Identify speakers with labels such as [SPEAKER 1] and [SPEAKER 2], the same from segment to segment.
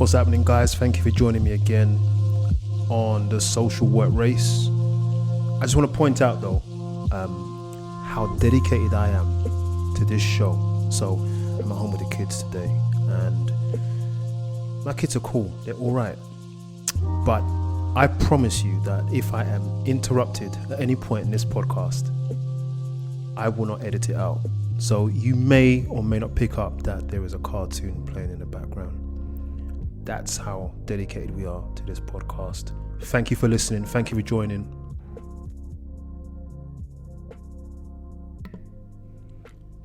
[SPEAKER 1] What's happening, guys? Thank you for joining me again on the social work race. I just want to point out though how dedicated I am to this show. So I'm at home with the kids today and my kids are cool, they're all right, but I promise you that if I am interrupted at any point in this podcast, I will not edit it out. So you may or may not pick up that there is a cartoon playing in the background. That's how dedicated we are to this podcast. Thank you for listening. Thank you for joining.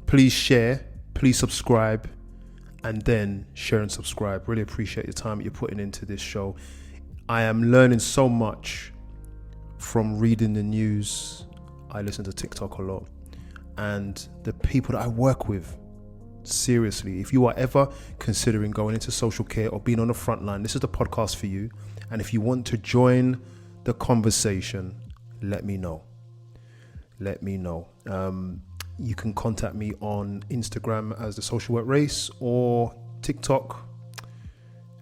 [SPEAKER 1] Please share, please subscribe, and then share and subscribe. Really appreciate the time that you're putting into this show. I am learning so much from reading the news. I listen to TikTok a lot. And the people that I work with, seriously, if you are ever considering going into social care or being on the front line, this is the podcast for you. And if you want to join the conversation, let me know. You can contact me on Instagram as the Social Work Race or TikTok.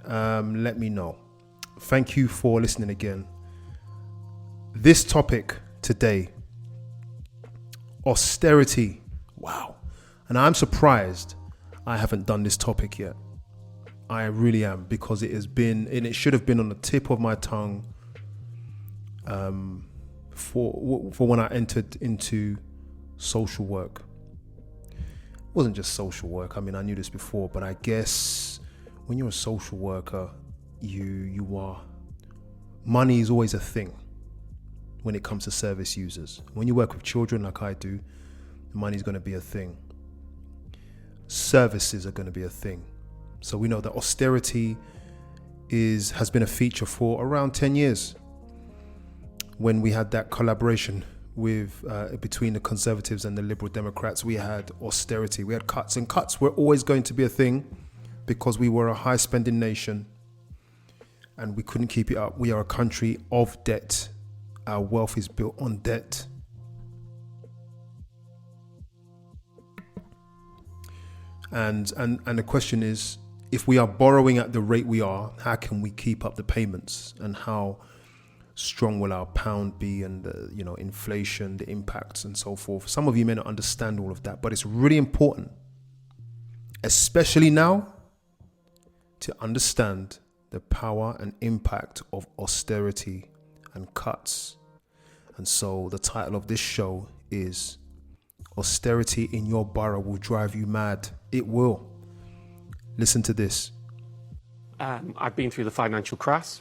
[SPEAKER 1] Let me know. Thank you for listening again. This topic today, austerity. Wow. And I'm surprised I haven't done this topic yet. I really am, because it has been, and it should have been on the tip of my tongue for when I entered into social work. It wasn't just social work. I mean, I knew this before, but I guess when you're a social worker, you are, money is always a thing when it comes to service users. When you work with children like I do, money is going to be a thing. Services are going to be a thing. So we know that austerity has been a feature for around 10 years. When we had that collaboration with between the Conservatives and the Liberal Democrats, we had austerity, we had cuts, and cuts were always going to be a thing because we were a high spending nation and we couldn't keep it up. We are a country of debt. Our wealth is built on debt. And the question is, if we are borrowing at the rate we are, how can we keep up the payments? And how strong will our pound be, and inflation, the impacts and so forth? Some of you may not understand all of that, but it's really important, especially now, to understand the power and impact of austerity and cuts. And so the title of this show is Austerity in Your Borough Will Drive You Mad. It will. Listen to this.
[SPEAKER 2] I've been through the financial crash.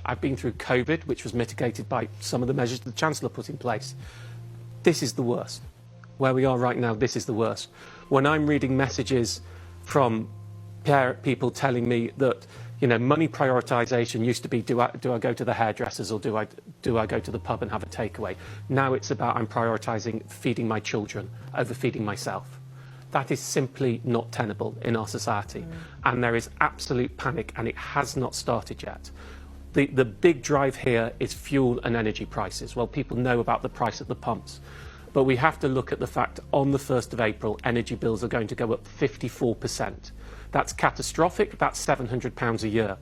[SPEAKER 2] I've been through COVID, which was mitigated by some of the measures the Chancellor put in place. This is the worst. Where we are right now, this is the worst. When I'm reading messages from people telling me that, money prioritisation used to be, do I go to the hairdressers, or do I go to the pub and have a takeaway? Now it's about, I'm prioritising feeding my children over feeding myself. That is simply not tenable in our society. And there is absolute panic, and it has not started yet. The big drive here is fuel and energy prices. Well, people know about the price at the pumps, but we have to look at the fact on the 1st of April, energy bills are going to go up 54%. That's catastrophic. That's £700 a year.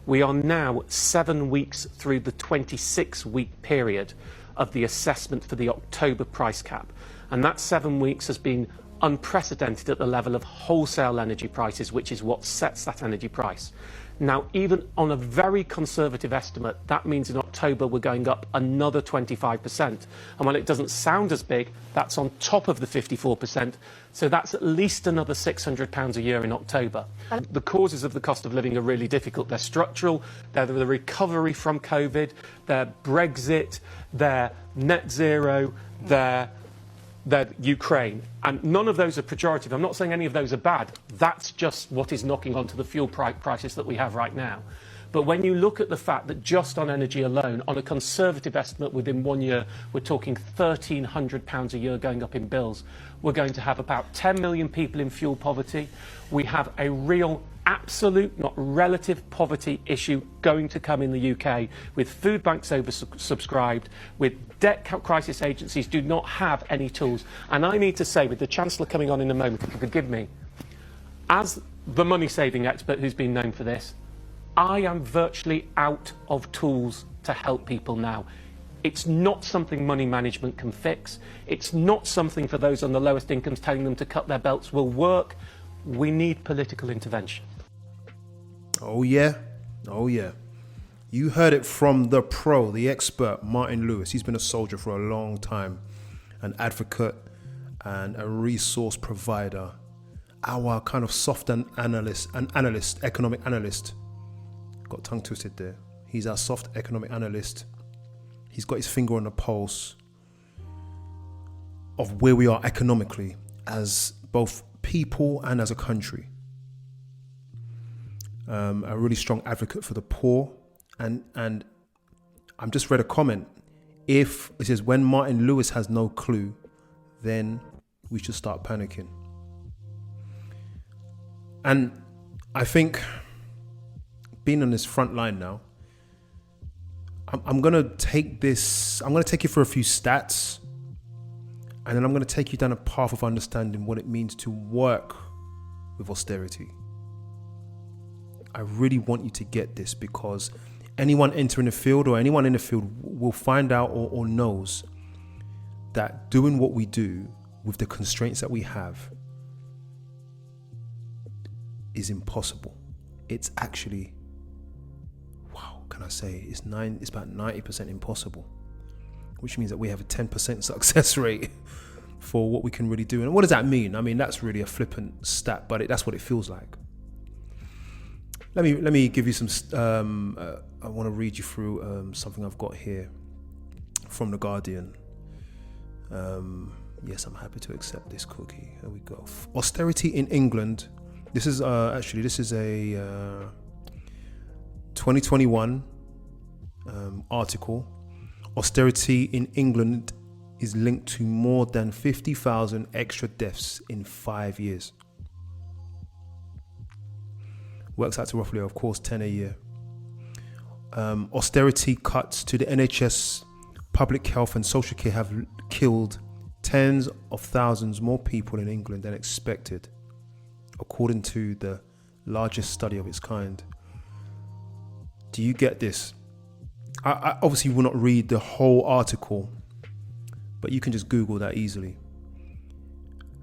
[SPEAKER 2] We are now 7 weeks through the 26-week period of the assessment for the October price cap. And that 7 weeks has been unprecedented at the level of wholesale energy prices, which is what sets that energy price. Now, even on a very conservative estimate, that means in October we're going up another 25%. And while it doesn't sound as big, that's on top of the 54%. So that's at least another £600 a year in October. The causes of the cost of living are really difficult. They're structural, they're the recovery from COVID, they're Brexit, they're net zero, they're Ukraine. And none of those are pejorative. I'm not saying any of those are bad. That's just what is knocking onto the fuel prices that we have right now. But when you look at the fact that just on energy alone, on a conservative estimate within 1 year, we're talking £1,300 a year going up in bills. We're going to have about 10 million people in fuel poverty. We have a real absolute, not relative, poverty issue going to come in the UK, with food banks oversubscribed, with debt crisis agencies do not have any tools. And I need to say, with the Chancellor coming on in a moment, if you forgive me, as the money-saving expert who's been known for this, I am virtually out of tools to help people now. It's not something money management can fix. It's not something for those on the lowest incomes telling them to cut their belts will work. We need political intervention.
[SPEAKER 1] Oh yeah. Oh yeah. You heard it from the pro, the expert, Martin Lewis. He's been a soldier for a long time, an advocate and a resource provider. Our kind of soft economic analyst. Got tongue twisted there. He's our soft economic analyst. He's got his finger on the pulse of where we are economically as both people and as a country. A really strong advocate for the poor. And I'm just read a comment. If it says, when Martin Lewis has no clue, then we should start panicking. And I think being on this front line now, I'm going to take you for a few stats, and then I'm going to take you down a path of understanding what it means to work with austerity. I really want you to get this, because anyone entering the field or anyone in the field will find out or knows that doing what we do with the constraints that we have is impossible. It's actually, can I say, it's about 90% impossible, which means that we have a 10% success rate for what we can really do. And what does that mean? I mean, that's really a flippant stat, but that's what it feels like. Let me give you some. I want to read you through something I've got here from The Guardian. Yes, I'm happy to accept this cookie. There we go. Austerity in England. This is a 2021 article. Austerity in England is linked to more than 50,000 extra deaths in 5 years. Works out to roughly, of course, 10 a year. Austerity cuts to the NHS, public health and social care have killed tens of thousands more people in England than expected, according to the largest study of its kind. Do you get this? I obviously will not read the whole article, but you can just Google that easily.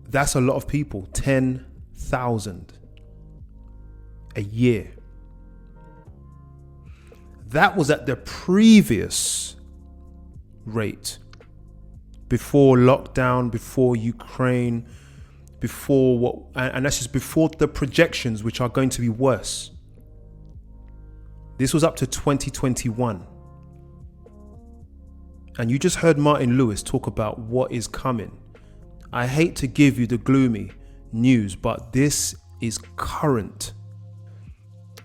[SPEAKER 1] That's a lot of people, 10,000 a year. That was at the previous rate, before lockdown, before Ukraine, and that's just before the projections, which are going to be worse. This was up to 2021. And you just heard Martin Lewis talk about what is coming. I hate to give you the gloomy news, but this is current.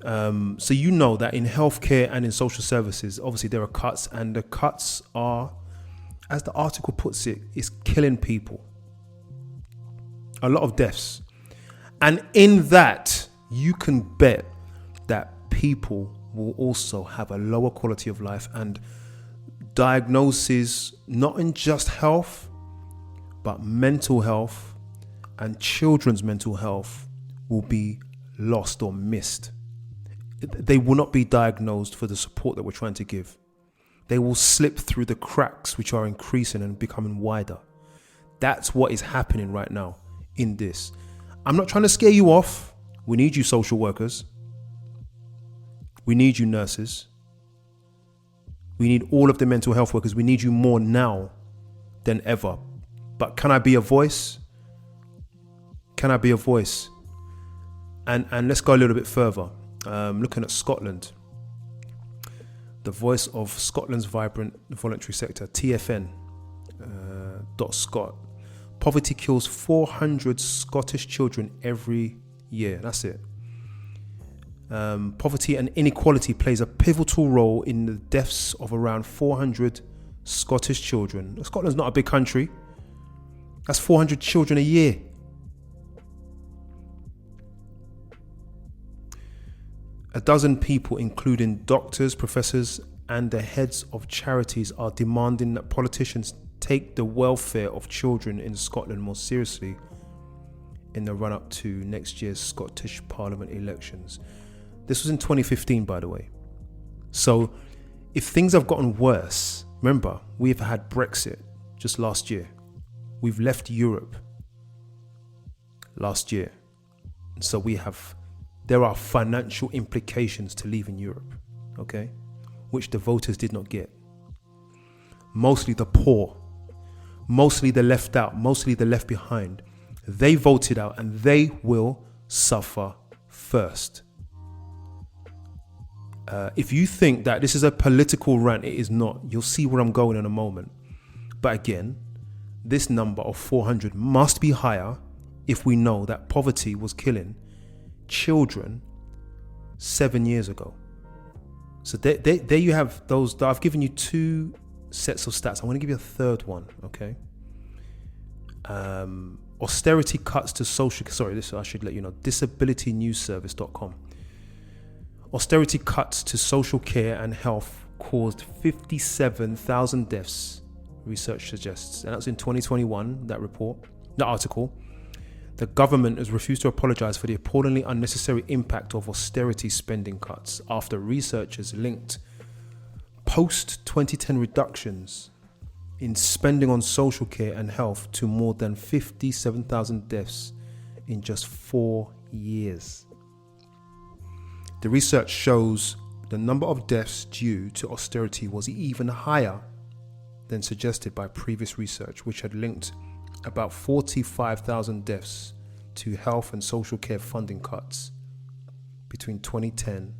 [SPEAKER 1] So you know that in healthcare and in social services, obviously there are cuts, and the cuts are, as the article puts it, is killing people. A lot of deaths. And in that, you can bet that people will also have a lower quality of life, and diagnoses, not in just health, but mental health and children's mental health, will be lost or missed. They will not be diagnosed for the support that we're trying to give. They will slip through the cracks, which are increasing and becoming wider. That's what is happening right now in this. I'm not trying to scare you off. We need you social workers. We need you nurses. We need all of the mental health workers. We need you more now than ever. But can I be a voice? Can I be a voice? And let's go a little bit further. Looking at Scotland, the voice of Scotland's vibrant voluntary sector, TFN, .scot. Poverty kills 400 Scottish children every year. That's it. Poverty and inequality plays a pivotal role in the deaths of around 400 Scottish children. Scotland's not a big country. That's 400 children a year. A dozen people, including doctors, professors, and the heads of charities, are demanding that politicians take the welfare of children in Scotland more seriously in the run-up to next year's Scottish Parliament elections. This was in 2015, by the way. So if things have gotten worse, remember, we've had Brexit just last year. We've left Europe last year. So there are financial implications to leaving Europe, okay? Which the voters did not get. Mostly the poor, mostly the left out, mostly the left behind. They voted out and they will suffer first. If you think that this is a political rant, it is not. You'll see where I'm going in a moment. But again, this number of 400 must be higher if we know that poverty was killing children 7 years ago. So there you have those. I've given you two sets of stats. I'm going to give you a third one, okay? Austerity cuts to social... Sorry, this I should let you know. disabilitynewsservice.com. Austerity cuts to social care and health caused 57,000 deaths, research suggests. And that's in 2021, that article. The government has refused to apologize for the appallingly unnecessary impact of austerity spending cuts after researchers linked post-2010 reductions in spending on social care and health to more than 57,000 deaths in just 4 years. The research shows the number of deaths due to austerity was even higher than suggested by previous research, which had linked about 45,000 deaths to health and social care funding cuts between 2010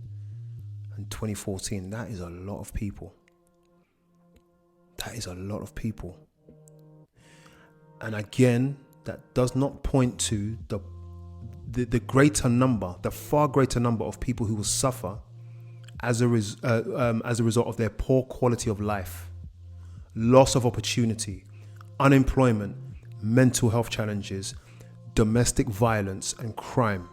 [SPEAKER 1] and 2014. That is a lot of people. That is a lot of people. And again, that does not point to the greater number, the far greater number of people who will suffer as a result of their poor quality of life, loss of opportunity, unemployment, mental health challenges, domestic violence and crime,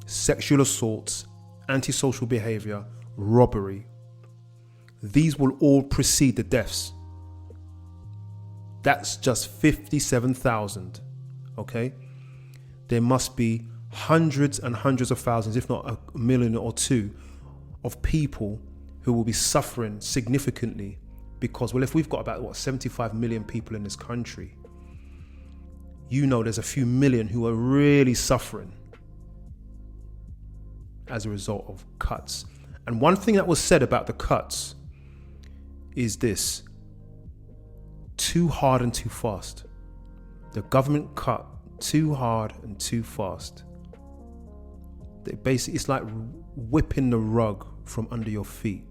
[SPEAKER 1] sexual assaults, antisocial behavior, robbery. These will all precede the deaths. That's just 57,000, okay? There must be hundreds and hundreds of thousands, if not a million or two, of people who will be suffering significantly because, well, if we've got about, 75 million people in this country, you know there's a few million who are really suffering as a result of cuts. And one thing that was said about the cuts is this: too hard and too fast. The government cut too hard and too fast. It's like whipping the rug from under your feet.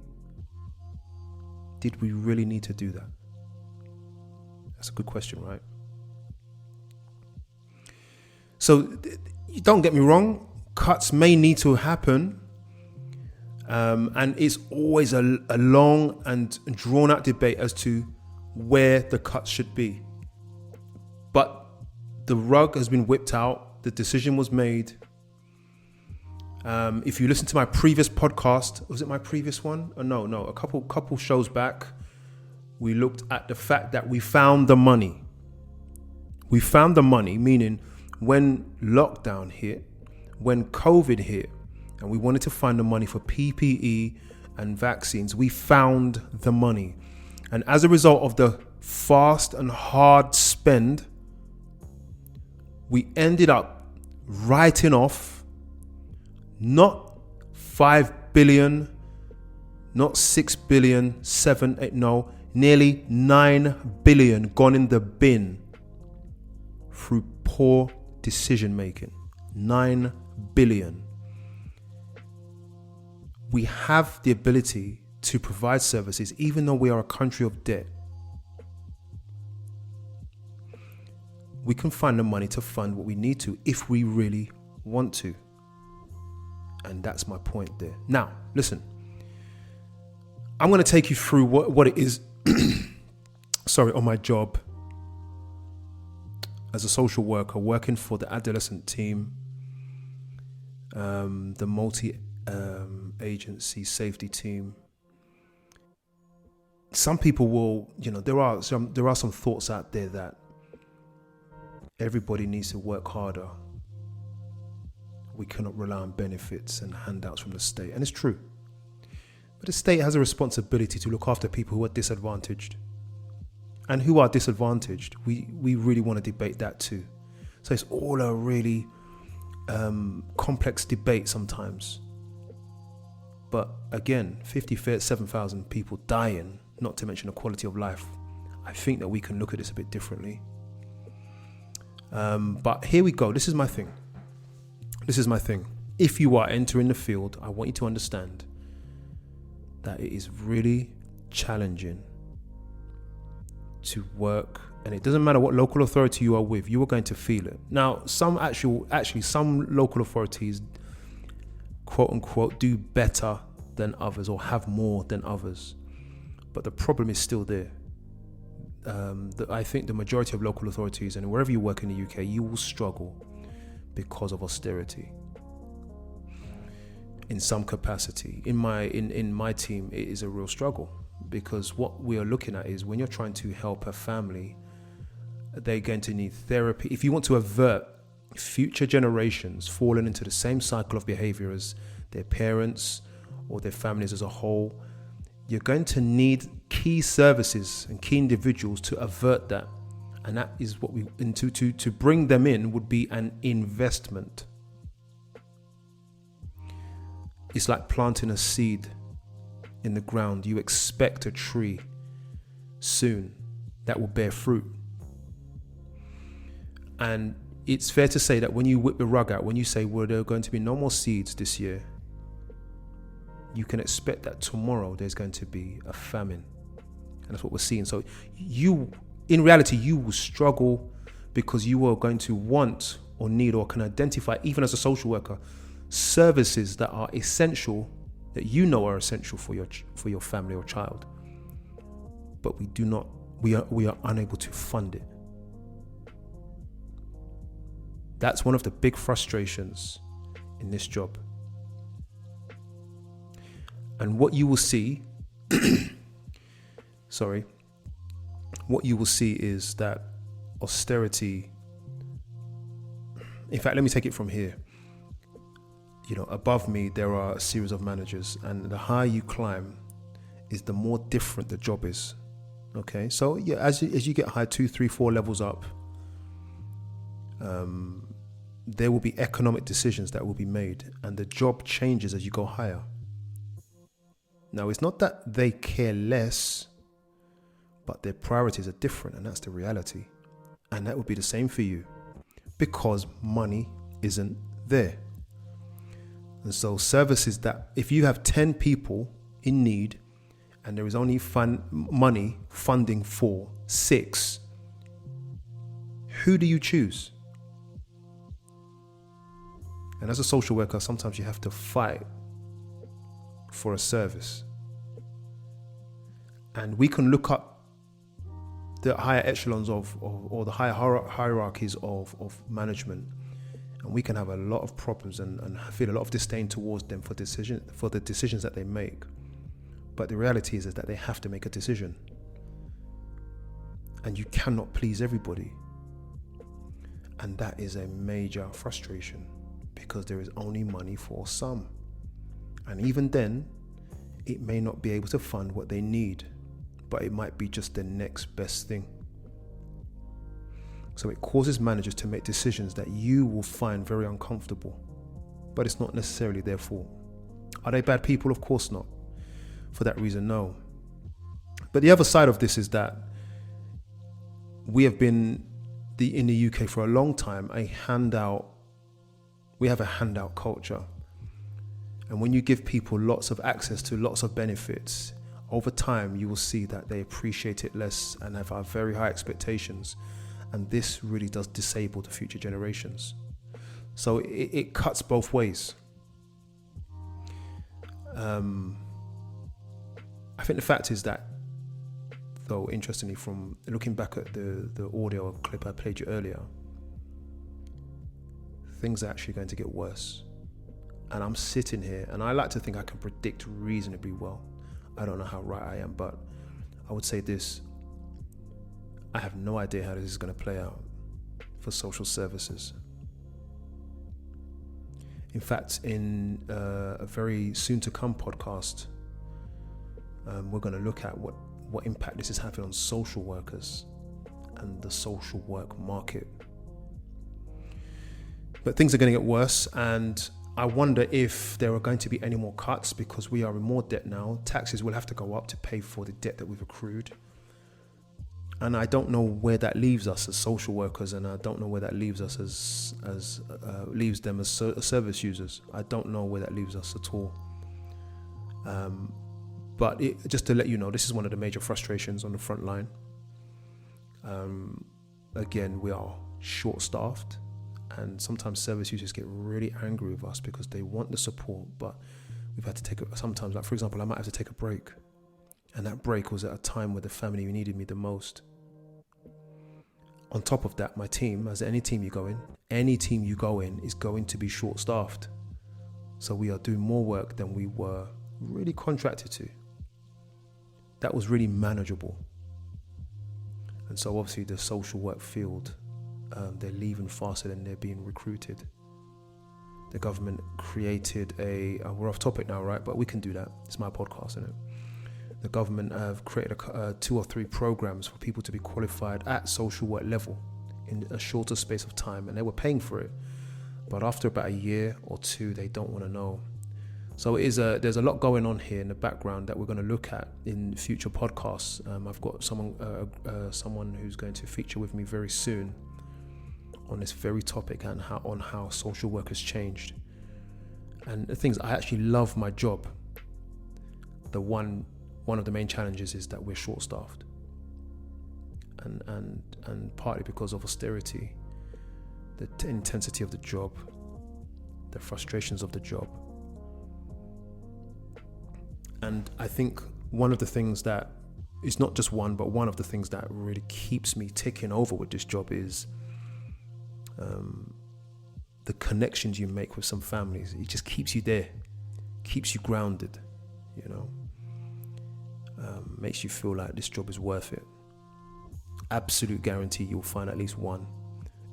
[SPEAKER 1] Did we really need to do that? That's a good question, right? So don't get me wrong, cuts may need to happen. And it's always a long and drawn out debate as to where the cuts should be. But the rug has been whipped out. The decision was made. If you listen to my previous podcast, was it my previous one? No, a couple shows back, we looked at the fact that we found the money. We found the money, meaning when lockdown hit, when COVID hit, and we wanted to find the money for PPE and vaccines, we found the money. And as a result of the fast and hard spend, we ended up writing off not 5 billion, not 6 billion, 7, 8, no, nearly 9 billion gone in the bin through poor decision making. 9 billion. We have the ability to provide services even though we are a country of debt. We can find the money to fund what we need to if we really want to. And that's my point there. Now, listen. I'm going to take you through what it is, on my job as a social worker working for the adolescent team, the multi-agency safety team. Some people will, there are some thoughts out there that everybody needs to work harder. we cannot rely on benefits and handouts from the state. And it's true. But the state has a responsibility to look after people who are disadvantaged. And who are disadvantaged, we really want to debate that too. So it's all a really complex debate sometimes. But again, 57,000 people dying, not to mention the quality of life. I think that we can look at this a bit differently. But here we go. This is my thing. If you are entering the field, I want you to understand that it is really challenging to work, and it doesn't matter what local authority you are with, you are going to feel it. Now, some local authorities, quote unquote, do better than others or have more than others, but the problem is still there. I think the majority of local authorities, and wherever you work in the UK, you will struggle because of austerity in some capacity. In my team, it is a real struggle, because what we are looking at is when you're trying to help a family, they're going to need therapy. If you want to avert future generations falling into the same cycle of behavior as their parents or their families as a whole, you're going to need key services and key individuals to avert that. And that is what to bring them in would be an investment. It's like planting a seed in the ground. You expect a tree soon that will bear fruit. And it's fair to say that when you whip the rug out, when you say, well, there are going to be no more seeds this year, you can expect that tomorrow there's going to be a famine. And that's what we're seeing. So in reality, you will struggle because you are going to want or need or can identify, even as a social worker, services that are essential, that you know are essential for your family or child. But we are unable to fund it. That's one of the big frustrations in this job. And what you will see, what you will see is that austerity, in fact, let me take it from here. Above me, there are a series of managers, and the higher you climb is the more different the job is. Okay. So yeah, as you get high, 2, 3, 4 levels up, there will be economic decisions that will be made, and the job changes as you go higher. Now, it's not that they care less, but their priorities are different, and that's the reality. And that would be the same for you, because money isn't there. And so services that, if you have 10 people in need and there is only funding for 6, who do you choose? And as a social worker, sometimes you have to fight for a service. And we can look up the higher echelons or the higher hierarchies of management, and we can have a lot of problems and feel a lot of disdain towards them for the decisions that they make. But the reality is that they have to make a decision. And you cannot please everybody. And that is a major frustration, because there is only money for some. And even then, it may not be able to fund what they need, but it might be just the next best thing. So it causes managers to make decisions that you will find very uncomfortable, but it's not necessarily their fault. Are they bad people? Of course not. For that reason, no. But the other side of this is that we have been in the UK for a long time, we have a handout culture. And when you give people lots of access to lots of benefits, over time you will see that they appreciate it less and have very high expectations. And this really does disable the future generations. So it cuts both ways. I think the fact is that, though, interestingly, from looking back at the audio clip I played you earlier, things are actually going to get worse. And I'm sitting here, and I like to think I can predict reasonably well. I don't know how right I am, but I would say this. I have no idea how this is going to play out for social services. In fact, in a very soon to come podcast, we're going to look at what impact this is having on social workers and the social work market. But things are going to get worse, and I wonder if there are going to be any more cuts, because we are in more debt now. Taxes will have to go up to pay for the debt that we've accrued. And I don't know where that leaves us as social workers, and I don't know where that leaves us as leaves them as service users. I don't know where that leaves us at all. But just to let you know, this is one of the major frustrations on the front line. Again, we are short-staffed, and sometimes service users get really angry with us because they want the support, but we've had to take sometimes, like for example, I might have to take a break, and that break was at a time where the family needed me the most. On top of that, my team, as any team you go in is going to be short-staffed. So we are doing more work than we were really contracted to. That was really manageable. And so obviously the social work field, they're leaving faster than they're being recruited. The government created we're off topic now, right? But we can do that. It's my podcast, isn't it? The government have created 2 or 3 programs for people to be qualified at social work level in a shorter space of time, and they were paying for it. But after about a year or 2, they don't want to know. So there's a lot going on here in the background that we're going to look at in future podcasts. I've got someone who's going to feature with me very soon on this very topic and how social work has changed. And the things, I actually love my job. One of the main challenges is that we're short-staffed, and partly because of austerity, the intensity of the job, the frustrations of the job. And I think one of the things that is not just one, but one of the things that really keeps me ticking over with this job is the connections you make with some families. It just keeps you there, keeps you grounded, you know. Makes you feel like this job is worth it. Absolute guarantee you'll find at least one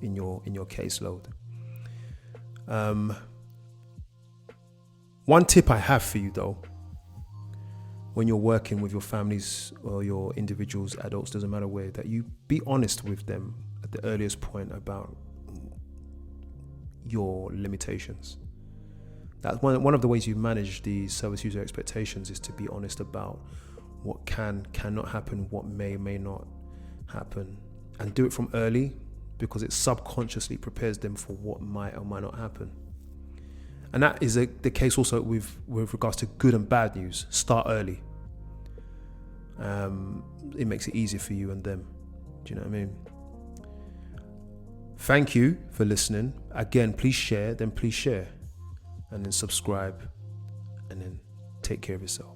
[SPEAKER 1] in your caseload. One tip I have for you though, when you're working with your families or your individuals, adults, doesn't matter where, that you be honest with them at the earliest point about your limitations. That's one of the ways you manage the service user expectations, is to be honest about what cannot happen, what may not happen, and do it from early, because it subconsciously prepares them for what might or might not happen. And that is the case also with regards to good and bad news. Start early. It makes it easier for you and them. Do you know what I mean? Thank you for listening. Again, please share, and then subscribe, and then take care of yourself.